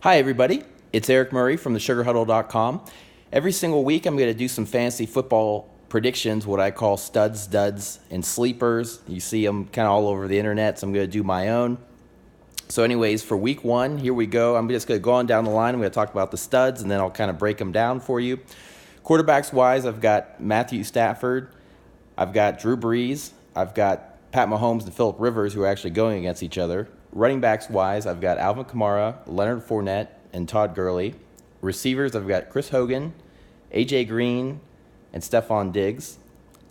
Hi, everybody. It's Eric Murray from the sugarhuddle.com. Every single week, I'm going to do some fantasy football predictions, what I call studs, duds, and sleepers. You see them kind of all over the internet, so I'm going to do my own. So anyways, for week one, here we go. I'm just going to go on down the line. I'm going to talk about the studs, and then I'll kind of break them down for you. Quarterbacks-wise, I've got Matthew Stafford. I've got Drew Brees. I've got Pat Mahomes and Phillip Rivers, who are actually going against each other. Running backs-wise, I've got Alvin Kamara, Leonard Fournette, and Todd Gurley. Receivers, I've got Chris Hogan, A.J. Green, and Stephon Diggs.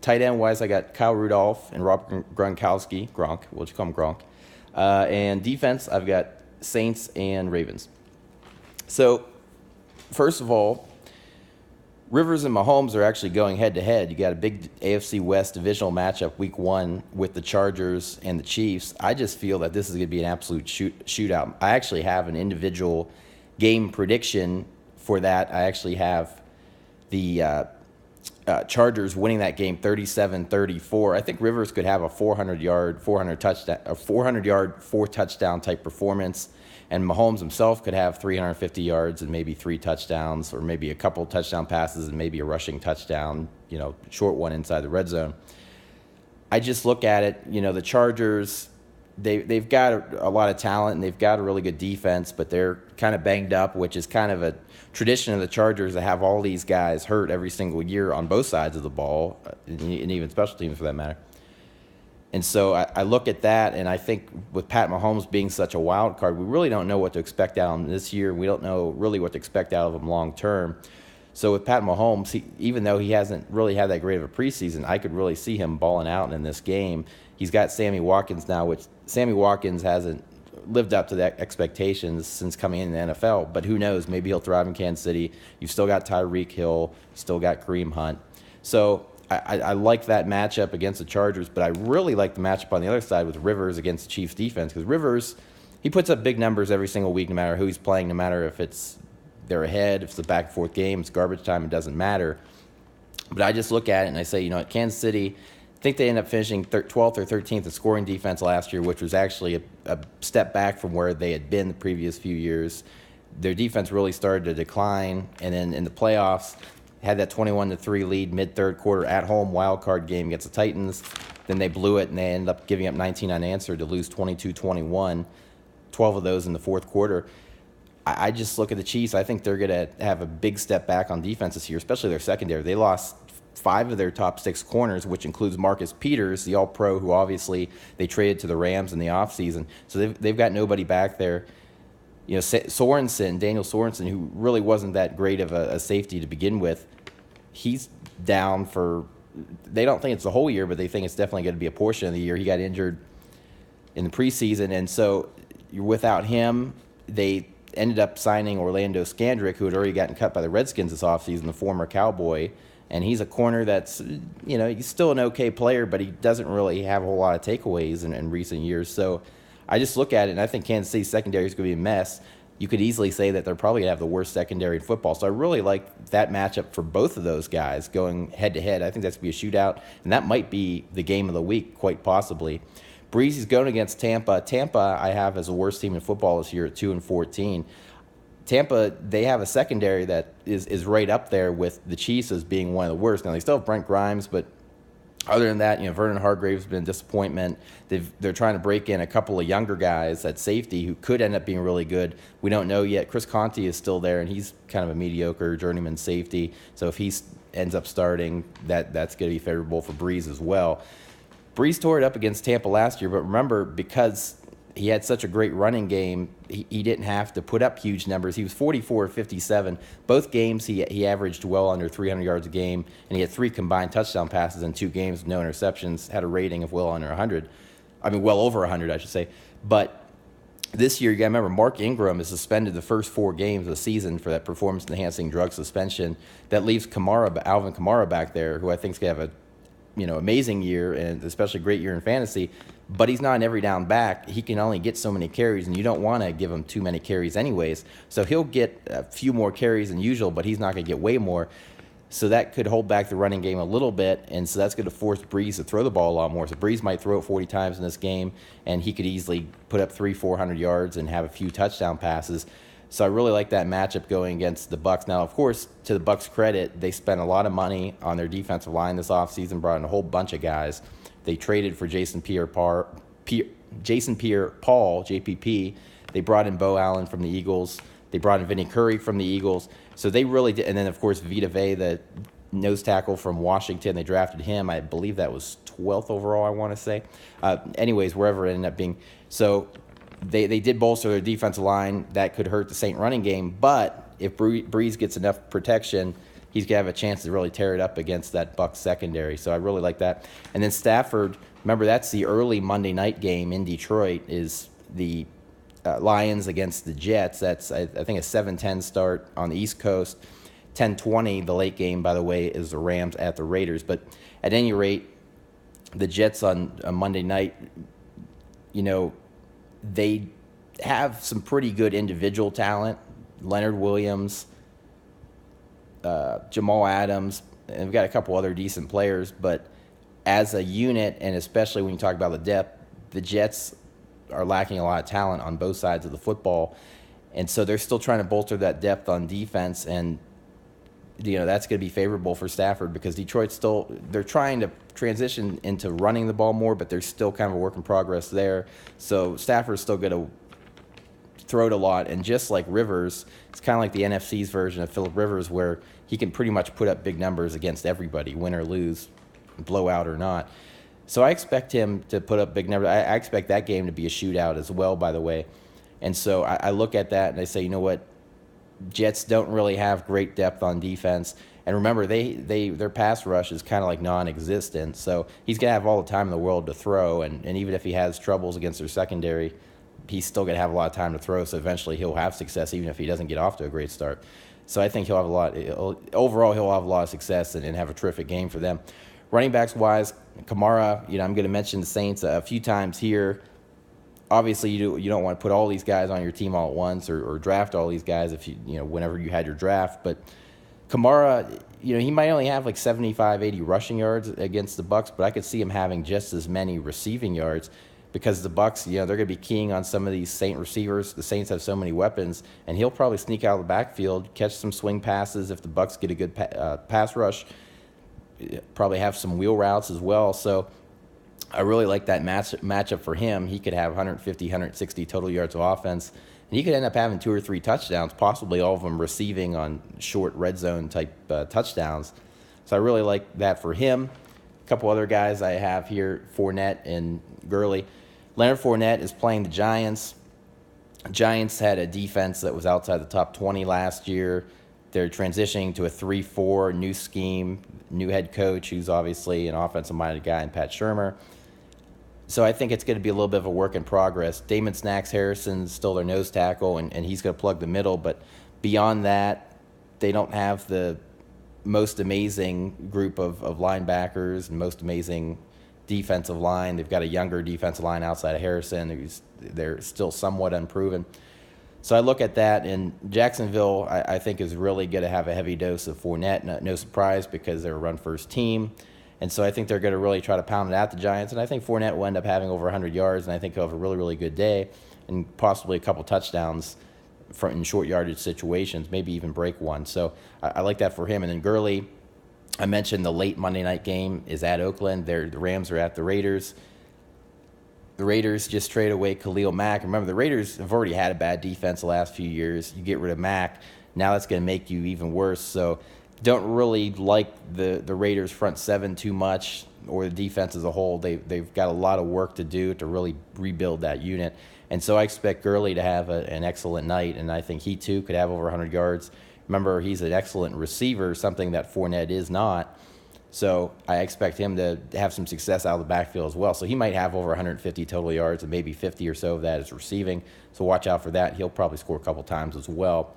Tight end-wise, I got Kyle Rudolph and Robert Gronkowski. Gronk, we'll just call him Gronk. And defense, I've got Saints and Ravens. So, first of all, Rivers and Mahomes are actually going head-to-head. You got a big AFC West divisional matchup week one with the Chargers and the Chiefs. I just feel that this is going to be an absolute shootout. I actually have an individual game prediction for that. I actually have the Chargers winning that game 37-34. I think Rivers could have a 400-yard, 4-touchdown type performance. And Mahomes himself could have 350 yards and maybe 3 touchdowns, or maybe a couple touchdown passes and maybe a rushing touchdown, short one inside the red zone. I just look at it, the Chargers, they've got a lot of talent and they've got a really good defense, but they're kind of banged up, which is kind of a tradition of the Chargers to have all these guys hurt every single year on both sides of the ball, and even special teams for that matter. And so I look at that, and I think with Pat Mahomes being such a wild card, we really don't know what to expect out of him this year. We don't know really what to expect out of him long term. So with Pat Mahomes, even though he hasn't really had that great of a preseason, I could really see him balling out in this game. He's got Sammy Watkins now, which Sammy Watkins hasn't lived up to the expectations since coming in the NFL. But who knows? Maybe he'll thrive in Kansas City. You've still got Tyreek Hill, still got Kareem Hunt. So I like that matchup against the Chargers, but I really like the matchup on the other side with Rivers against the Chiefs defense, because Rivers, he puts up big numbers every single week no matter who he's playing, no matter if they're ahead, if it's a back-and-forth game, it's garbage time, it doesn't matter. But I just look at it and I say, at Kansas City, I think they ended up finishing 12th or 13th in scoring defense last year, which was actually a step back from where they had been the previous few years. Their defense really started to decline, and then in the playoffs, had that 21-3 lead mid-third quarter at home wild card game against the Titans. Then they blew it, and they ended up giving up 19 unanswered to lose 22-21, 12 of those in the fourth quarter. I just look at the Chiefs. I think they're going to have a big step back on defense this year, especially their secondary. They lost 5 of their top 6 corners, which includes Marcus Peters, the all-pro, who obviously they traded to the Rams in the offseason. So they've got nobody back there. Daniel Sorensen, who really wasn't that great of a safety to begin with, he's down for, they don't think it's the whole year, but they think it's definitely going to be a portion of the year. He got injured in the preseason, and so without him, they ended up signing Orlando Scandrick, who had already gotten cut by the Redskins this offseason, the former Cowboy, and he's a corner that's, he's still an okay player, but he doesn't really have a whole lot of takeaways in recent years. So I just look at it, and I think Kansas City's secondary is going to be a mess. You could easily say that they're probably going to have the worst secondary in football. So I really like that matchup for both of those guys going head-to-head. I think that's going to be a shootout, and that might be the game of the week, quite possibly. Breeze is going against Tampa. Tampa I have as the worst team in football this year at 2-14. Tampa, they have a secondary that is right up there with the Chiefs as being one of the worst. Now, they still have Brent Grimes, but other than that, Vernon Hargreaves has been a disappointment. They're trying to break in a couple of younger guys at safety who could end up being really good. We don't know yet. Chris Conte is still there, and he's kind of a mediocre journeyman safety. So if he ends up starting, that's going to be favorable for Breeze as well. Breeze tore it up against Tampa last year, but remember, because he had such a great running game, he didn't have to put up huge numbers. He was 44-57. Both games he averaged well under 300 yards a game, and he had 3 combined touchdown passes in 2 games, no interceptions, had a rating of well under 100. Well over 100, I should say. But this year, you got to remember, Mark Ingram is suspended the first 4 games of the season for that performance-enhancing drug suspension. That leaves Alvin Kamara back there, who I think is going to have a amazing year, and especially great year in fantasy. But he's not an every down back. He can only get so many carries, and you don't want to give him too many carries anyways. So he'll get a few more carries than usual, but he's not going to get way more. So that could hold back the running game a little bit, and so that's going to force Breeze to throw the ball a lot more. So Breeze might throw it 40 times in this game, and he could easily put up 300-400 yards and have a few touchdown passes. So I really like that matchup going against the Bucs. Now, of course, to the Bucs' credit, they spent a lot of money on their defensive line this offseason, brought in a whole bunch of guys. They traded for Jason Pierre-Paul, JPP. They brought in Bo Allen from the Eagles. They brought in Vinny Curry from the Eagles. So they really did. And then, of course, Vita Vea, the nose tackle from Washington, they drafted him. I believe that was 12th overall, I want to say. Anyways, wherever it ended up being. So they did bolster their defensive line. That could hurt the Saint running game. But if Breeze gets enough protection, he's going to have a chance to really tear it up against that Bucs secondary. So I really like that. And then Stafford, remember, that's the early Monday night game in Detroit, is the Lions against the Jets. That's, I think, a 7:10 start on the East Coast. 10:20, the late game, by the way, is the Rams at the Raiders. But at any rate, the Jets on Monday night, they have some pretty good individual talent. Leonard Williams, Jamal Adams, and we've got a couple other decent players. But as a unit, and especially when you talk about the depth, the Jets are lacking a lot of talent on both sides of the football. And so they're still trying to bolster that depth on defense, and that's going to be favorable for Stafford, because Detroit's they're trying to transition into running the ball more, but there's still kind of a work in progress there. So Stafford's still going to throw it a lot, and just like Rivers, it's kind of like the NFC's version of Phillip Rivers, where he can pretty much put up big numbers against everybody, win or lose, blowout or not. So I expect him to put up big numbers. I expect that game to be a shootout as well, by the way. And so I look at that and I say, you know what? Jets don't really have great depth on defense. And remember, their pass rush is kind of like non-existent. So he's going to have all the time in the world to throw. And even if he has troubles against their secondary, he's still going to have a lot of time to throw. So eventually he'll have success, even if he doesn't get off to a great start. So I think he'll have overall he'll have a lot of success and have a terrific game for them. Running backs wise, Kamara, I'm going to mention the Saints a few times here. Obviously, you don't want to put all these guys on your team all at once, or draft all these guys if whenever you had your draft. But Kamara, he might only have like 75, 80 rushing yards against the Bucs, but I could see him having just as many receiving yards, because the Bucs, they're going to be keying on some of these Saint receivers. The Saints have so many weapons, and he'll probably sneak out of the backfield, catch some swing passes if the Bucs get a good pass rush. Probably have some wheel routes as well. So I really like that matchup for him. He could have 150, 160 total yards of offense, and he could end up having 2 or 3 touchdowns, possibly all of them receiving on short red zone type touchdowns. So I really like that for him. A couple other guys I have here, Fournette and Gurley. Leonard Fournette is playing the Giants. Giants had a defense that was outside the top 20 last year. They're transitioning to a 3-4 new scheme, new head coach, who's obviously an offensive-minded guy, in Pat Shurmur. So I think it's going to be a little bit of a work in progress. Damon Snacks Harrison's still their nose tackle, and he's going to plug the middle. But beyond that, they don't have the most amazing group of linebackers and most amazing defensive line. They've got a younger defensive line outside of Harrison. They're still somewhat unproven. So I look at that, and Jacksonville, I think, is really going to have a heavy dose of Fournette. No surprise, because they're a run-first team. And so I think they're going to really try to pound it at the Giants. And I think Fournette will end up having over 100 yards, and I think he'll have a really, really good day, and possibly a couple touchdowns in short yardage situations, maybe even break one. So I like that for him. And then Gurley, I mentioned the late Monday night game is at Oakland. The Rams are at the Raiders. The Raiders just traded away Khalil Mack. Remember, the Raiders have already had a bad defense the last few years. You get rid of Mack, now that's going to make you even worse. So don't really like the Raiders' front seven too much, or the defense as a whole. They've got a lot of work to do to really rebuild that unit. And so I expect Gurley to have an excellent night, and I think he too could have over 100 yards. Remember, he's an excellent receiver, something that Fournette is not. So I expect him to have some success out of the backfield as well. So he might have over 150 total yards, and maybe 50 or so of that is receiving. So watch out for that. He'll probably score a couple times as well.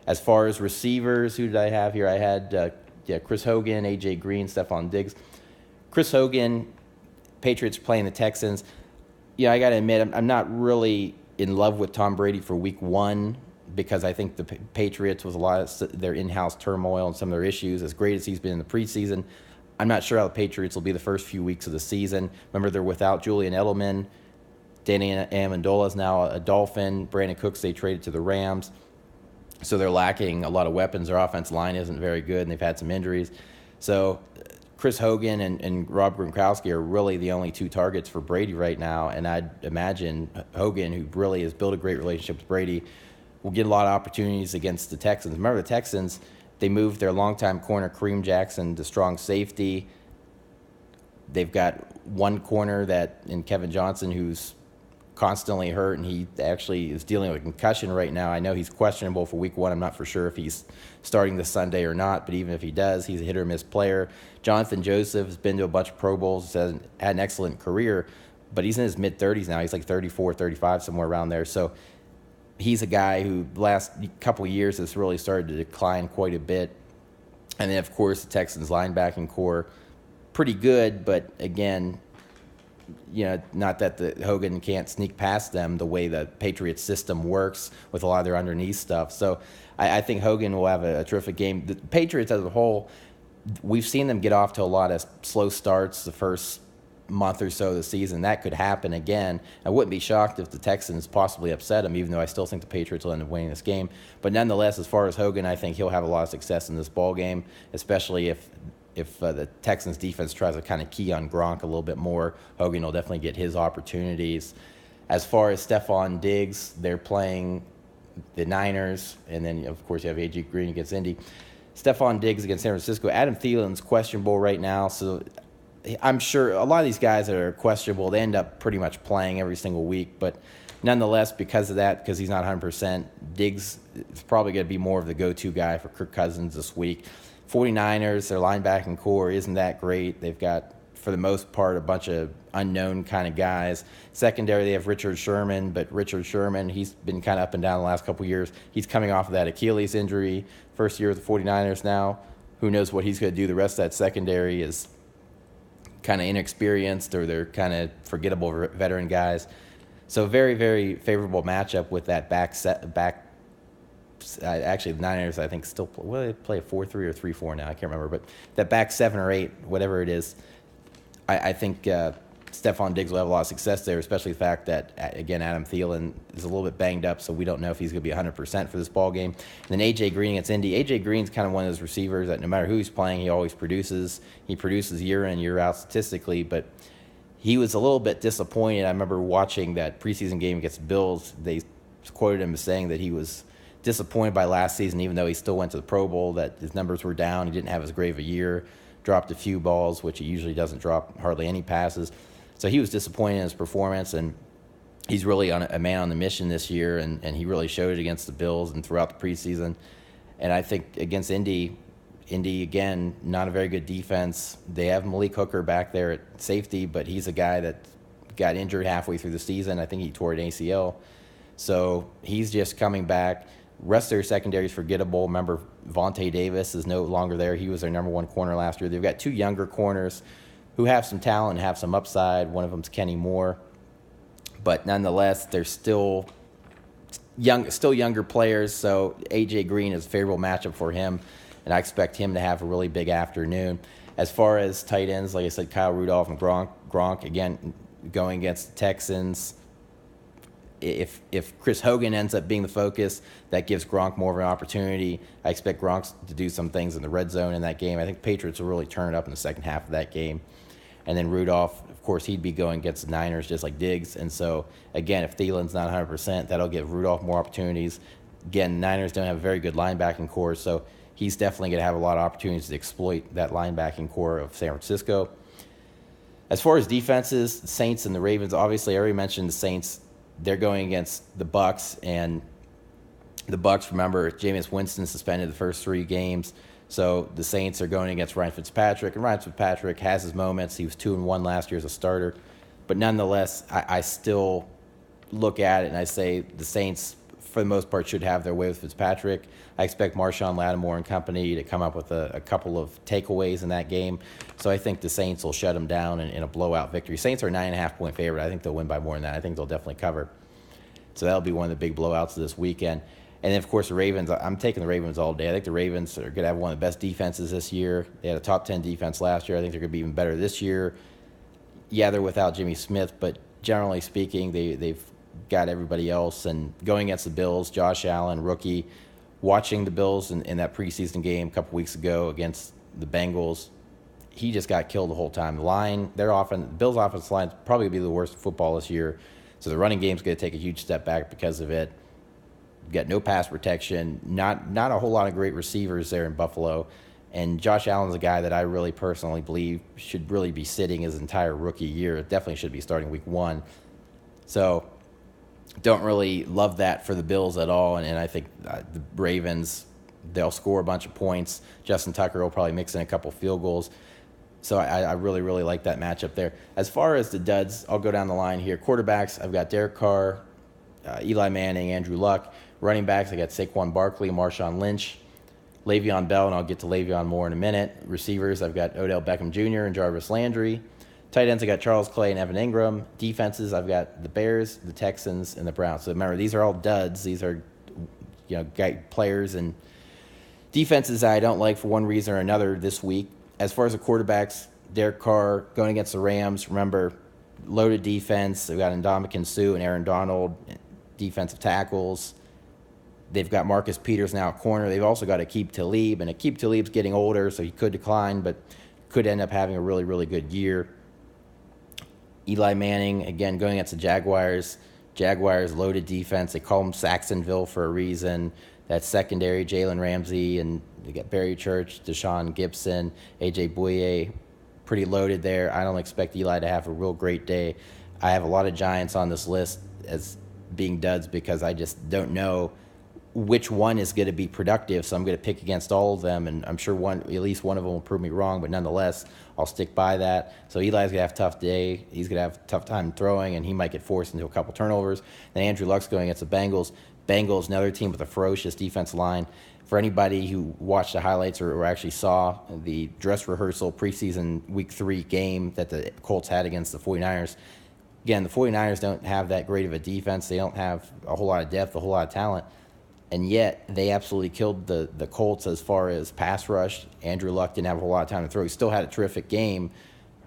As far as receivers, who did I have here? I had Chris Hogan, A.J. Green, Stephon Diggs. Chris Hogan, Patriots playing the Texans. I got to admit, I'm not really in love with Tom Brady for week one, because I think the Patriots, with a lot of their in-house turmoil and some of their issues, as great as he's been in the preseason, I'm not sure how the Patriots will be the first few weeks of the season. Remember, they're without Julian Edelman. Danny Amendola is now a Dolphin. Brandon Cooks, they traded to the Rams. So they're lacking a lot of weapons. Their offensive line isn't very good, and they've had some injuries. So Chris Hogan and Rob Gronkowski are really the only two targets for Brady right now. And I'd imagine Hogan, who really has built a great relationship with Brady, will get a lot of opportunities against the Texans. Remember, the Texans, they moved their longtime corner, Kareem Jackson, to strong safety. They've got one corner in Kevin Johnson, who's constantly hurt, and he actually is dealing with a concussion right now. I know he's questionable for week 1. I'm not for sure if he's starting this Sunday or not, but even if he does, he's a hit or miss player. Jonathan Joseph has been to a bunch of Pro Bowls, had an excellent career, but he's in his mid-30s now. He's like 34, 35, somewhere around there. So he's a guy who the last couple of years has really started to decline quite a bit. And then, of course, the Texans linebacking core, pretty good, but again, not that the Hogan can't sneak past them the way the Patriots system works with a lot of their underneath stuff. So I think Hogan will have a terrific game. The Patriots as a whole, we've seen them get off to a lot of slow starts the first month or so of the season. That could happen again. I wouldn't be shocked if the Texans possibly upset them, even though I still think the Patriots will end up winning this game. But nonetheless, as far as Hogan, I think he'll have a lot of success in this ball game, especially if the Texans defense tries to kind of key on Gronk a little bit more. Hogan will definitely get his opportunities. As far as Stephon Diggs, they're playing the Niners, and then, of course, you have A.J. Green against Indy. Stephon Diggs against San Francisco. Adam Thielen's questionable right now, so I'm sure a lot of these guys that are questionable, they end up pretty much playing every single week, but nonetheless, because of that, because he's not 100%, Diggs is probably going to be more of the go-to guy for Kirk Cousins this week. 49ers, their linebacking core isn't that great. They've got, for the most part, a bunch of unknown kind of guys. Secondary, they have Richard Sherman, but Richard Sherman, he's been kind of up and down the last couple of years. He's coming off of that Achilles injury, first year with the 49ers now. Who knows what he's going to do. The rest of that secondary is kind of inexperienced, or they're kind of forgettable veteran guys. So very, very favorable matchup with that back. Actually, the Niners, I think, still they play a 4-3 or 3-4 now. I can't remember, but that back 7 or 8, whatever it is, I think Stephon Diggs will have a lot of success there, especially the fact that, again, Adam Thielen is a little bit banged up, so we don't know if he's going to be 100% for this ball game. And then A.J. Green against Indy. A.J. Green's kind of one of those receivers that no matter who he's playing, he always produces. He produces year in, year out statistically, but he was a little bit disappointed. I remember watching that preseason game against the Bills. They quoted him as saying that he was disappointed by last season, even though he still went to the Pro Bowl, that his numbers were down. He didn't have as great of a year, dropped a few balls, which he usually doesn't drop hardly any passes. So he was disappointed in his performance, and he's really a man on the mission this year, and he really showed it against the Bills and throughout the preseason. And I think against Indy, again, not a very good defense. They have Malik Hooker back there at safety, but he's a guy that got injured halfway through the season. I think he tore an ACL. So he's just coming back. Rest of their secondary is forgettable. Remember, Vontae Davis is no longer there. He was their number 1 corner last year. They've got 2 younger corners who have some talent and have some upside. One of them's Kenny Moore. But nonetheless, they're still younger players, so A.J. Green is a favorable matchup for him, and I expect him to have a really big afternoon. As far as tight ends, like I said, Kyle Rudolph and Gronk again, going against the Texans. If Chris Hogan ends up being the focus, that gives Gronk more of an opportunity. I expect Gronk to do some things in the red zone in that game. I think the Patriots will really turn it up in the second half of that game. And then Rudolph, of course, he'd be going against the Niners just like Diggs. And so, again, if Thielen's not 100%, that'll give Rudolph more opportunities. Again, Niners don't have a very good linebacking core, so he's definitely going to have a lot of opportunities to exploit that linebacking core of San Francisco. As far as defenses, the Saints and the Ravens, obviously I already mentioned the Saints. They're going against the Bucs, and the Bucs, remember, Jameis Winston suspended the first 3 games. So the Saints are going against Ryan Fitzpatrick, and Ryan Fitzpatrick has his moments. He was 2-1 last year as a starter. But nonetheless, I still look at it and I say the Saints, for the most part, should have their way with Fitzpatrick. I expect Marshawn Lattimore and company to come up with a couple of takeaways in that game. So I think the Saints will shut them down in a blowout victory. Saints are a 9.5-point favorite. I think they'll win by more than that. I think they'll definitely cover. So that'll be one of the big blowouts of this weekend. And then, of course, the Ravens. I'm taking the Ravens all day. I think the Ravens are going to have one of the best defenses this year. They had a top 10 defense last year. I think they're going to be even better this year. Yeah, they're without Jimmy Smith, but generally speaking, they've got everybody else. And going against the Bills, Josh Allen, rookie, Watching the Bills in that preseason game a couple weeks ago against the Bengals, he just got killed the whole time. The line, Bills' offensive line is probably going to be the worst football this year. So the running game's going to take a huge step back because of it. You've got no pass protection, not a whole lot of great receivers there in Buffalo. And Josh Allen's a guy that I really personally believe should really be sitting his entire rookie year. It definitely should be starting week 1. So don't really love that for the Bills at all. And I think the Ravens, they'll score a bunch of points. Justin Tucker will probably mix in a couple field goals. So I really, really like that matchup there. As far as the duds, I'll go down the line here. Quarterbacks, I've got Derek Carr, Eli Manning, Andrew Luck. Running backs, I got Saquon Barkley, Marshawn Lynch, Le'Veon Bell, and I'll get to Le'Veon more in a minute. Receivers, I've got Odell Beckham Jr. and Jarvis Landry. Tight ends, I got Charles Clay and Evan Ingram. Defenses, I've got the Bears, the Texans, and the Browns. So remember, these are all duds. These are, players and defenses I don't like for one reason or another this week. As far as the quarterbacks, Derek Carr going against the Rams. Remember, loaded defense. They've got Ndamukong Suh and Aaron Donald, defensive tackles. They've got Marcus Peters now at corner. They've also got Aqib Talib, and Aqib Talib's getting older, so he could decline, but could end up having a really, really good year. Eli Manning, again, going against the Jaguars. Jaguars, loaded defense. They call them Saxonville for a reason. That secondary, Jalen Ramsey, and they got Barry Church, Deshaun Gibson, A.J. Bouye, pretty loaded there. I don't expect Eli to have a real great day. I have a lot of Giants on this list as being duds because I just don't know which one is going to be productive, so I'm going to pick against all of them, and I'm sure at least one of them will prove me wrong, but nonetheless, I'll stick by that. So Eli's going to have a tough day. He's going to have a tough time throwing, and he might get forced into a couple turnovers. Then Andrew Luck's going against the Bengals. Bengals, another team with a ferocious defensive line. For anybody who watched the highlights or actually saw the dress rehearsal preseason week 3 game that the Colts had against the 49ers, again, the 49ers don't have that great of a defense. They don't have a whole lot of depth, a whole lot of talent. And yet, they absolutely killed the Colts as far as pass rush. Andrew Luck didn't have a whole lot of time to throw. He still had a terrific game,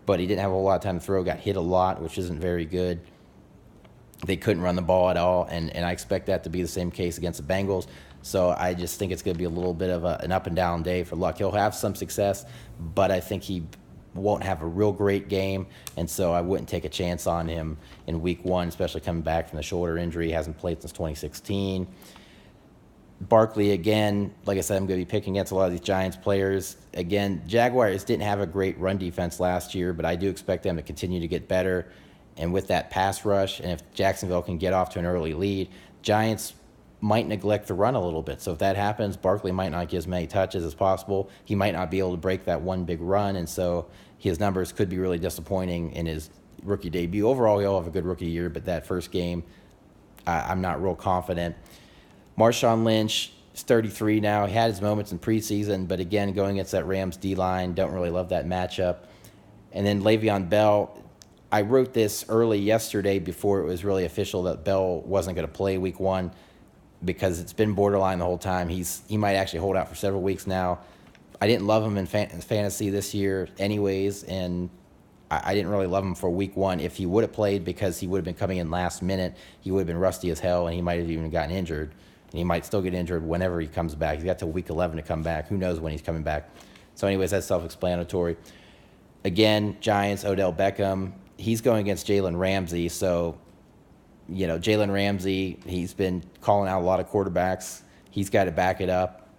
but he didn't have a whole lot of time to throw. Got hit a lot, which isn't very good. They couldn't run the ball at all, and I expect that to be the same case against the Bengals. So I just think it's going to be a little bit of an up-and-down day for Luck. He'll have some success, but I think he won't have a real great game, and so I wouldn't take a chance on him in week 1, especially coming back from the shoulder injury. He hasn't played since 2016. Barkley, again, like I said, I'm going to be picking against a lot of these Giants players. Again, Jaguars didn't have a great run defense last year, but I do expect them to continue to get better. And with that pass rush, and if Jacksonville can get off to an early lead, Giants might neglect the run a little bit. So if that happens, Barkley might not get as many touches as possible. He might not be able to break that one big run, and so his numbers could be really disappointing in his rookie debut. Overall, he'll have a good rookie year, but that first game, I'm not real confident. Marshawn Lynch is 33 now. He had his moments in preseason, but again, going against that Rams D-line, don't really love that matchup. And then Le'Veon Bell, I wrote this early yesterday before it was really official that Bell wasn't going to play week 1 because it's been borderline the whole time. He might actually hold out for several weeks now. I didn't love him in fantasy this year anyways, and I didn't really love him for week 1. If he would have played, because he would have been coming in last minute, he would have been rusty as hell, and he might have even gotten injured. And he might still get injured whenever he comes back. He's got till week 11 to come back. Who knows when he's coming back? So anyways, that's self-explanatory. Again, Giants, Odell Beckham. He's going against Jalen Ramsey. So, Jalen Ramsey, he's been calling out a lot of quarterbacks. He's got to back it up.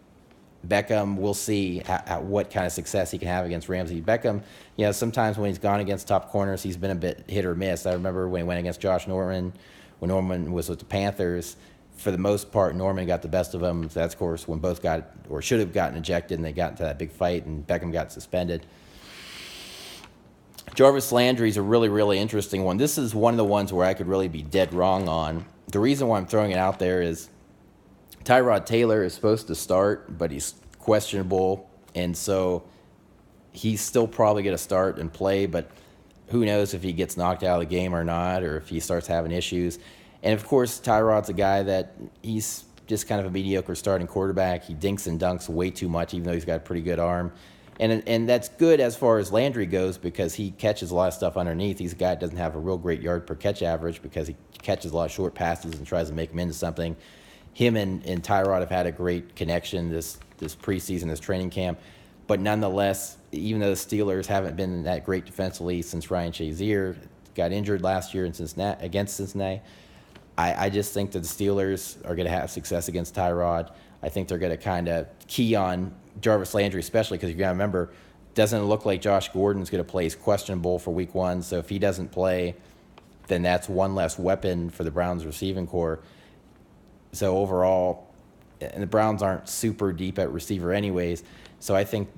Beckham, we'll see what kind of success he can have against Ramsey. Beckham, sometimes when he's gone against top corners, he's been a bit hit or miss. I remember when he went against Josh Norman, when Norman was with the Panthers. For the most part, Norman got the best of them. So that's, of course, when both got or should have gotten ejected, and they got into that big fight, and Beckham got suspended. Jarvis Landry's a really, really interesting one. This is one of the ones where I could really be dead wrong on. The reason why I'm throwing it out there is Tyrod Taylor is supposed to start, but he's questionable, and so he's still probably going to start and play, but who knows if he gets knocked out of the game or not, or if he starts having issues. And, of course, Tyrod's a guy that he's just kind of a mediocre starting quarterback. He dinks and dunks way too much, even though he's got a pretty good arm. And that's good as far as Landry goes because he catches a lot of stuff underneath. He's a guy that doesn't have a real great yard per catch average because he catches a lot of short passes and tries to make them into something. him and Tyrod have had a great connection this preseason, this training camp. But nonetheless, even though the Steelers haven't been that great defensively since Ryan Shazier got injured last year against Cincinnati, I just think that the Steelers are going to have success against Tyrod. I think they're going to kind of key on Jarvis Landry, especially because you got to remember, doesn't look like Josh Gordon's going to play. He's questionable for Week 1, so if he doesn't play, then that's one less weapon for the Browns receiving core. So overall, and the Browns aren't super deep at receiver anyways, so I think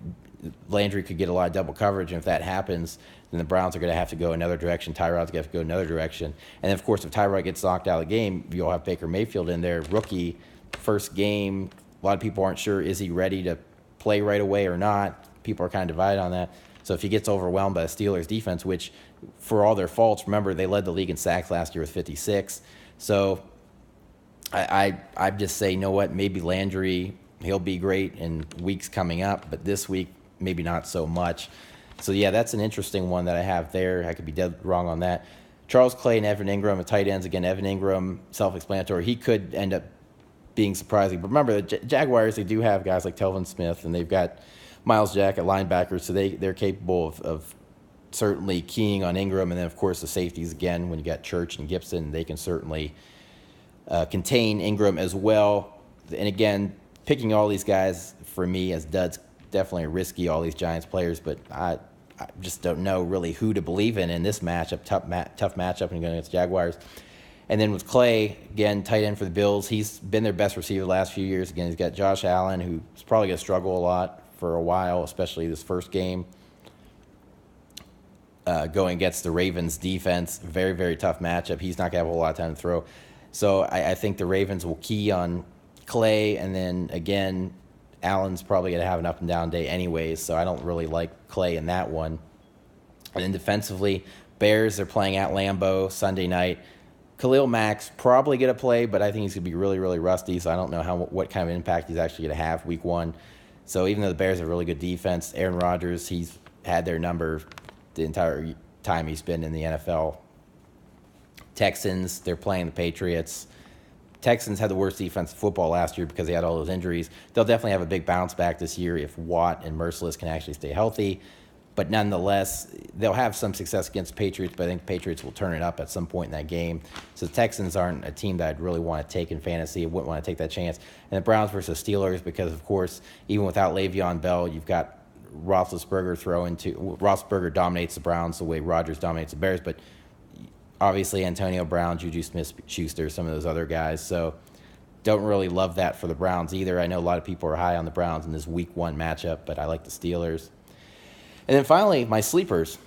Landry could get a lot of double coverage, and if that happens, then the Browns are going to have to go another direction. Tyrod's going to have to go another direction. And then, of course, if Tyrod gets knocked out of the game, you'll have Baker Mayfield in there, rookie, first game. A lot of people aren't sure, is he ready to play right away or not? People are kind of divided on that. So if he gets overwhelmed by the Steelers' defense, which, for all their faults, remember, they led the league in sacks last year with 56. So I just say, you know what, maybe Landry, he'll be great in weeks coming up, but this week, maybe not so much. So, yeah, that's an interesting one that I have there. I could be dead wrong on that. Charles Clay and Evan Ingram, the tight ends. Again, Evan Ingram, self-explanatory. He could end up being surprising. But remember, the Jaguars, they do have guys like Telvin Smith, and they've got Miles Jack at linebacker, so they're capable of certainly keying on Ingram. And then, of course, the safeties, again, when you got Church and Gibson, they can certainly contain Ingram as well. And, again, picking all these guys for me as duds, definitely risky, all these Giants players, but I just don't know really who to believe in this matchup, tough matchup when you're going against Jaguars. And then with Clay, again, tight end for the Bills, he's been their best receiver the last few years. Again, he's got Josh Allen, who's probably going to struggle a lot for a while, especially this first game, going against the Ravens defense. Very, very tough matchup. He's not going to have a whole lot of time to throw. So I think the Ravens will key on Clay, and then, again, Allen's probably going to have an up-and-down day anyways, so I don't really like Clay in that one. And then defensively, Bears, they're playing at Lambeau Sunday night. Khalil Mack's probably going to play, but I think he's going to be really, really rusty, so I don't know what kind of impact he's actually going to have Week 1. So even though the Bears have a really good defense, Aaron Rodgers, he's had their number the entire time he's been in the NFL. Texans, they're playing the Patriots. Texans had the worst defense in football last year because they had all those injuries. They'll definitely have a big bounce back this year if Watt and Merciless can actually stay healthy. But nonetheless, they'll have some success against the Patriots, but I think the Patriots will turn it up at some point in that game. So the Texans aren't a team that I'd really want to take in fantasy. I wouldn't want to take that chance. And the Browns versus Steelers because, of course, even without Le'Veon Bell, you've got Roethlisberger dominates the Browns the way Rodgers dominates the Bears, but obviously Antonio Brown, Juju Smith-Schuster, some of those other guys. So don't really love that for the Browns either. I know a lot of people are high on the Browns in this Week 1 matchup, but I like the Steelers. And then finally, my sleepers.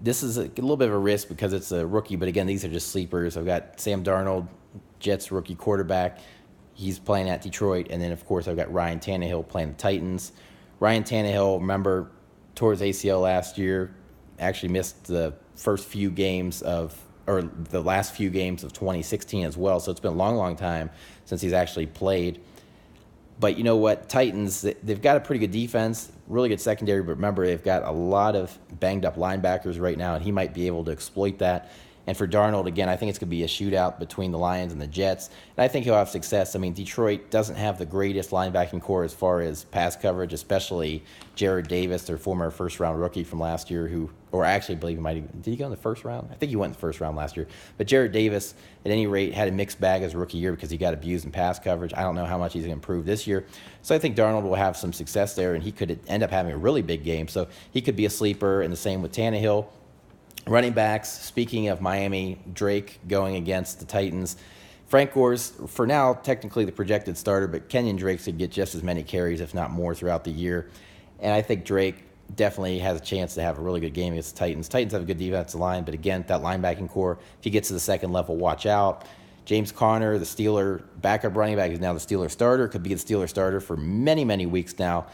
This is a little bit of a risk because it's a rookie, but again, these are just sleepers. I've got Sam Darnold, Jets rookie quarterback. He's playing at Detroit. And then, of course, I've got Ryan Tannehill playing the Titans. Ryan Tannehill, remember, tore his ACL last year, actually missed the last few games of 2016 as well. So it's been a long, long time since he's actually played. But you know what? Titans, they've got a pretty good defense, really good secondary, but remember, they've got a lot of banged-up linebackers right now, and he might be able to exploit that. And for Darnold, again, I think it's going to be a shootout between the Lions and the Jets, and I think he'll have success. I mean, Detroit doesn't have the greatest linebacking core as far as pass coverage, especially Jared Davis, their former first-round rookie from last year, or actually, I believe he might have, did he go in the first round? I think he went in the first round last year. But Jared Davis, at any rate, had a mixed bag as a rookie year because he got abused in pass coverage. I don't know how much he's going to improve this year. So I think Darnold will have some success there, and he could end up having a really big game. So he could be a sleeper, and the same with Tannehill. Running backs, speaking of Miami, Drake going against the Titans. Frank Gore's, for now, technically the projected starter, but Kenyon Drake should get just as many carries, if not more, throughout the year. And I think Drake definitely has a chance to have a really good game against the Titans. Titans have a good defensive line, but again, that linebacking core, if he gets to the second level, watch out. James Conner, the Steeler backup running back, is now the Steeler starter, could be the Steeler starter for many, many weeks now.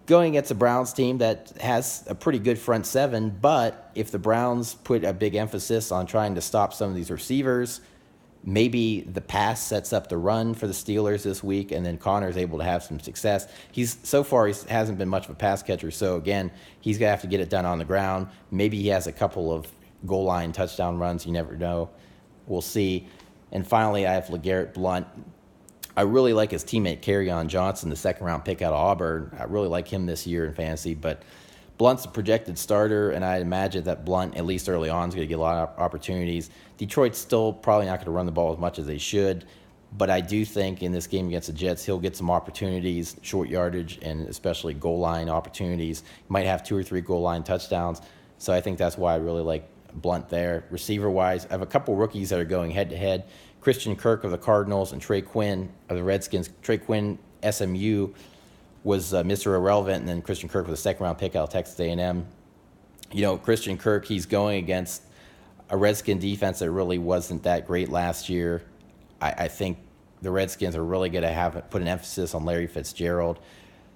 Going against a Browns team that has a pretty good front seven, but if the Browns put a big emphasis on trying to stop some of these receivers, maybe the pass sets up the run for the Steelers this week, and then Connor's able to have some success. He hasn't been much of a pass catcher, so again, he's going to have to get it done on the ground. Maybe he has a couple of goal line touchdown runs. You never know. We'll see. And finally, I have LeGarrette Blount. I really like his teammate Kerryon Johnson, the second-round pick out of Auburn. I really like him this year in fantasy, but Blunt's a projected starter, and I imagine that Blount, at least early on, is going to get a lot of opportunities. Detroit's still probably not going to run the ball as much as they should, but I do think in this game against the Jets, he'll get some opportunities, short yardage, and especially goal line opportunities. He might have 2 or 3 goal line touchdowns, so I think that's why I really like Blount there. Receiver-wise, I have a couple rookies that are going head-to-head. Christian Kirk of the Cardinals and Trey Quinn of the Redskins. Trey Quinn, SMU, was Mr. Irrelevant, and then Christian Kirk was a second-round pick out of Texas A&M. You know, Christian Kirk, he's going against a Redskin defense that really wasn't that great last year. I think the Redskins are really going to put an emphasis on Larry Fitzgerald.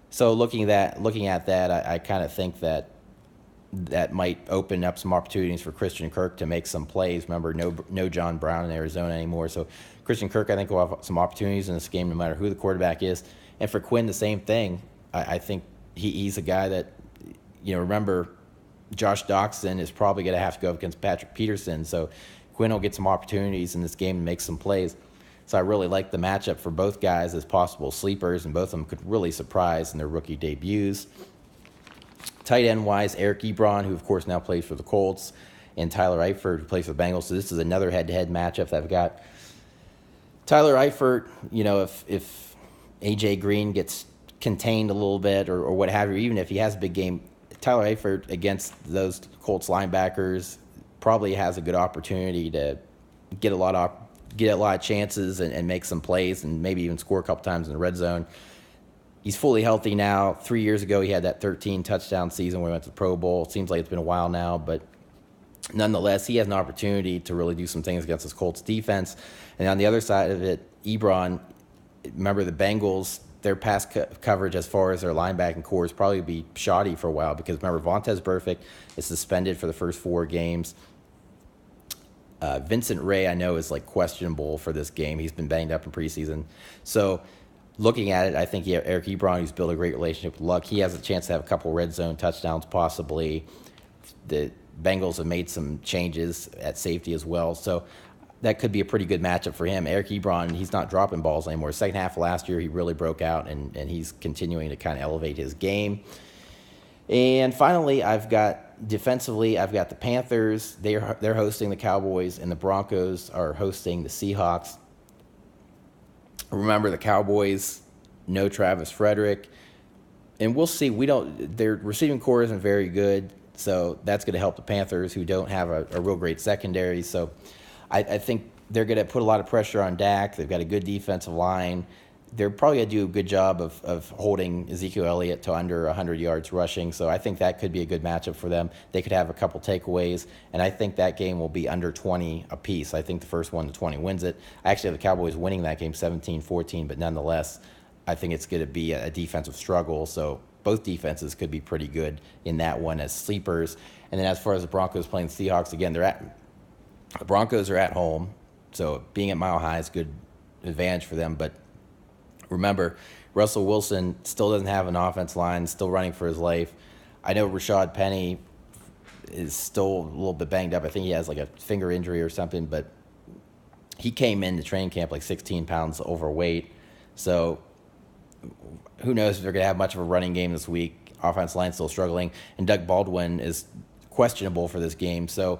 So looking at that, I kind of think that might open up some opportunities for Christian Kirk to make some plays. Remember, no John Brown in Arizona anymore. So Christian Kirk, I think, will have some opportunities in this game no matter who the quarterback is. And for Quinn, the same thing. I think he's a guy that, remember, Josh Doxson is probably going to have to go up against Patrick Peterson. So Quinn will get some opportunities in this game and make some plays. So I really like the matchup for both guys as possible sleepers, and both of them could really surprise in their rookie debuts. Tight end-wise, Eric Ebron, who, of course, now plays for the Colts, and Tyler Eifert, who plays for the Bengals. So this is another head-to-head matchup that I've got. Tyler Eifert, if A.J. Green gets contained a little bit or what have you, even if he has a big game, Tyler Eifert against those Colts linebackers probably has a good opportunity to get a lot of chances and make some plays and maybe even score a couple times in the red zone. He's fully healthy now. 3 years ago, he had that 13-touchdown season where he went to the Pro Bowl. It seems like it's been a while now, but nonetheless, he has an opportunity to really do some things against this Colts defense. And on the other side of it, Ebron, remember the Bengals, their pass coverage as far as their linebacking core is probably be shoddy for a while because remember, Vontaze Burfict is suspended for the first 4 games. Vincent Ray, I know, is questionable for this game. He's been banged up in preseason. So looking at it, I think Eric Ebron, who's built a great relationship with Luck, he has a chance to have a couple red zone touchdowns possibly. The Bengals have made some changes at safety as well. So that could be a pretty good matchup for him. Eric Ebron, he's not dropping balls anymore. Second half of last year, he really broke out, and he's continuing to kind of elevate his game. And finally, defensively, I've got the Panthers. They're hosting the Cowboys, and the Broncos are hosting the Seahawks. Remember, the Cowboys, no Travis Frederick. And we'll see. Their receiving core isn't very good, so that's going to help the Panthers, who don't have a real great secondary. So I think they're going to put a lot of pressure on Dak. They've got a good defensive line. They're probably going to do a good job of holding Ezekiel Elliott to under 100 yards rushing. So I think that could be a good matchup for them. They could have a couple takeaways, and I think that game will be under 20 apiece. I think the first 1 to 20 wins it. I actually have the Cowboys winning that game 17-14, but nonetheless, I think it's going to be a defensive struggle. So both defenses could be pretty good in that one as sleepers. And then as far as the Broncos playing the Seahawks, again, the Broncos are at home, so being at Mile High is a good advantage for them. But remember, Russell Wilson still doesn't have an offense line, still running for his life. I know Rashad Penny is still a little bit banged up. I think he has a finger injury or something, but he came into training camp 16 pounds overweight. So who knows if they're going to have much of a running game this week. Offense line still struggling, and Doug Baldwin is questionable for this game. So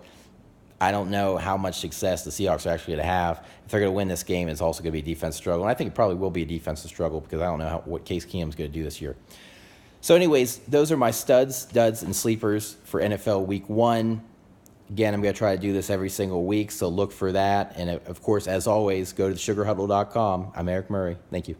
I don't know how much success the Seahawks are actually going to have. If they're going to win this game, it's also going to be a defensive struggle. And I think it probably will be a defensive struggle because I don't know what Case Keenum's going to do this year. So anyways, those are my studs, duds, and sleepers for NFL Week 1. Again, I'm going to try to do this every single week, so look for that. And, of course, as always, go to sugarhuddle.com. I'm Eric Murray. Thank you.